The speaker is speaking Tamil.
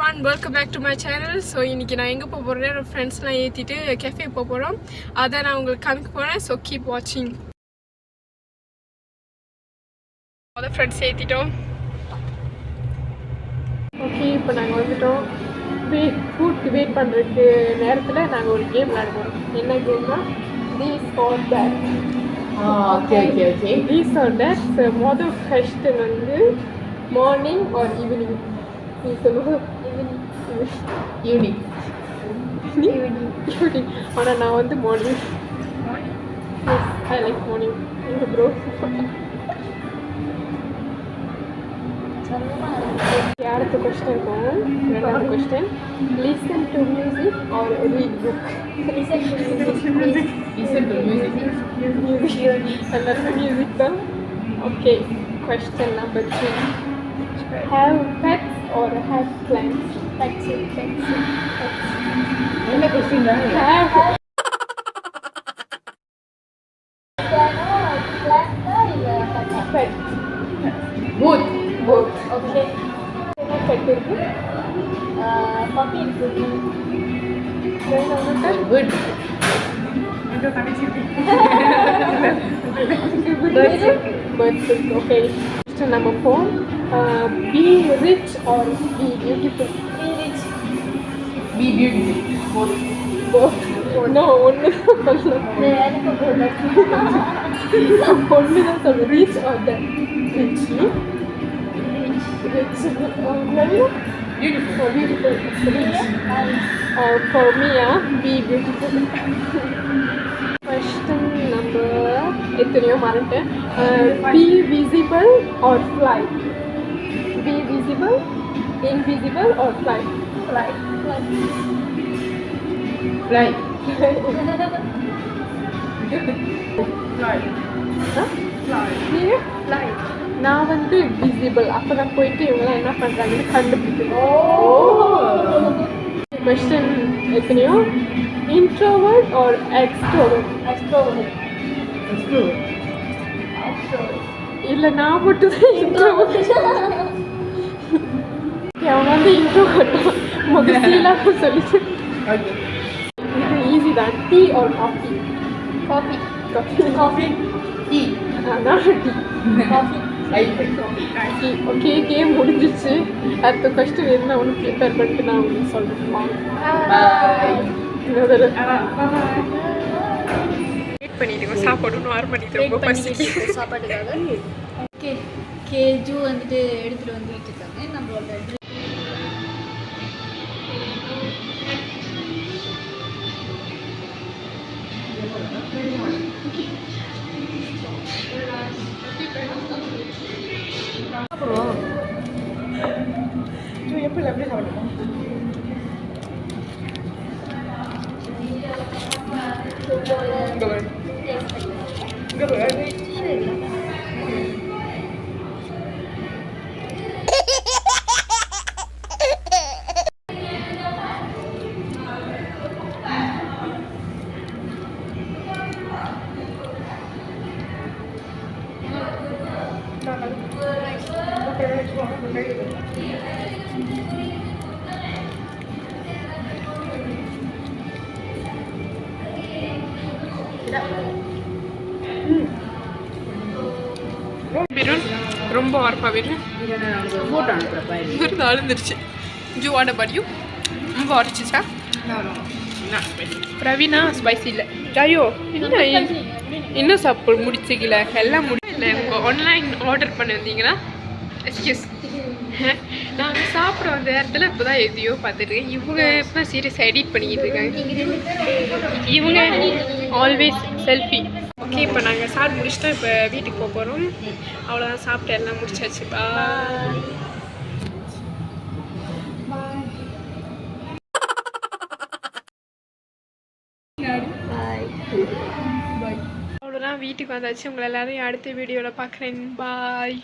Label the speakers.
Speaker 1: everyone, welcome back to my channel. So இன்னைக்கு நான் எங்க போக போறேன்னா ஃப்ரெண்ட்ஸ்லாம் ஏத்திட்டு கேஃபே போக போறோம். அத நான் உங்களுக்கு காமிக்க போறேன். So keep watching. all friends ஏத்திட்டோம். ஓகே, இப்போ நாங்க வந்துட்டோம். ஃபுட் வெயிட் பண்றதுக்கு நேரத்துல நாங்க ஒரு கேம் விளையாட போறோம். என்ன கேம்னா this or that.
Speaker 2: Okay.
Speaker 1: This or that. மொதல் question வந்து மார்னிங் or ஈவினிங். நீ சொல்லுங்க.
Speaker 2: ஈவினிங்.
Speaker 1: ஆனால் நான் வந்து மார்னிங். I like morning. எங்கள் ப்ரோ அடுத்த கொஸ்டின் இருக்கும். ரெண்டாவது question, listen to music or read book. எல்லாருமே மியூசிக் தான். Okay, question number 3, have pets or have plants? Pets.
Speaker 2: என்ன கொஸ்டின் தான்?
Speaker 1: Have pet.
Speaker 2: Both.
Speaker 1: Okay. என்ன pet இருக்கு?
Speaker 3: puppy இருக்கு.
Speaker 2: Good.
Speaker 1: Birds. Okay. Question number 4. Be rich or be beautiful?
Speaker 3: Be rich.
Speaker 2: Be beautiful.
Speaker 1: Both. No, ஒன்று தான் சொல்லணும்.
Speaker 3: எனக்கு போதும்.
Speaker 1: ஒன்று தான் சொல்லணும். Rich or that? Rich.
Speaker 2: Beautiful.
Speaker 1: Beautiful. Rich. For me, be beautiful. Question number எத்தனையோ மறந்துட்டேன். Be visible or fly? Be visible, invisible or fly?
Speaker 3: Fly.
Speaker 2: Fly.
Speaker 1: நீங்க?
Speaker 3: Fly.
Speaker 1: நான் வந்து விசிபிள். அப்போ நான் போயிட்டு இவங்களாம் என்ன பண்ணுறாங்கன்னு கண்டுபிடிக்கணும். கொஸ்டின் எத்தனையோ, இன்ட்ரோவர்ட் ஆர் எக்ஸ்ட்ரோவர்ட்?
Speaker 3: Extrovert.
Speaker 1: இல்லை, நான் மட்டும் தான் இன்ட்ரோவர்ட். அவங்க வந்து இன்ட்ரோவர்ட் முதலாம் சொல்லிட்டு.
Speaker 2: Okay.
Speaker 1: இது ஈஸி தான். Tea R coffee?
Speaker 3: Coffee.
Speaker 2: Tea.
Speaker 1: அதான் tea.
Speaker 3: Coffee.
Speaker 1: Tea. Okay, game முடிஞ்சிச்சு. அடுத்த கொஸ்டின் என்ன ஒன்று ப்ரிப்பேர் பண்ணிட்டு நான் உங்களுக்கு சொல்கிறேன்.
Speaker 2: Bye.
Speaker 1: வெயிட் பண்ணிட்டு சாப்பாடு 6 மணிக்கு ரொம்ப பசிக்கு.
Speaker 3: சாப்பாட்டுக்காக. ஓகே, கேஜு வந்துட்டு எடுத்துட்டு வந்து வச்சிருக்காங்க. நம்மளோட
Speaker 1: ரொம்ப வரப்பா வீடு
Speaker 2: Photo அனுப்புறேன்.
Speaker 1: விருது அழுந்துருச்சு. ஜூ வாட படியும் ரொம்ப உரைச்சிச்சா? பிரவீனா ஸ்பைசி இல்லை. ஐயோ, இன்னும் சாப்பிட முடிச்சிக்கல. எல்லாம் முடியல. உங்கள் ஆன்லைன் ஆர்டர் பண்ணி வந்தீங்கன்னா எக்ஸ்கியூஸ். நாங்கள் சாப்பிட வந்த நேரத்தில் இப்போ தான் எதையோ பார்த்துருக்கேன். இவங்க இப்போ சீரியஸ் எடிட் பண்ணிக்கிட்டு இருக்காங்க. இவங்க ஆல்வேஸ் செல்ஃபி. ஓகே, இப்போ நாங்கள் சாப்பிட்டு முடிச்சிட்டோம். இப்போ வீட்டுக்கு போக போகிறோம். அவ்வளோதான், சாப்பிட்டு எல்லாம் முடிச்சாச்சு. அவ்வளோதான், வீட்டுக்கு வந்தாச்சு. உங்களை எல்லாரையும் அடுத்த வீடியோவில் பார்க்குறேன். பாய்.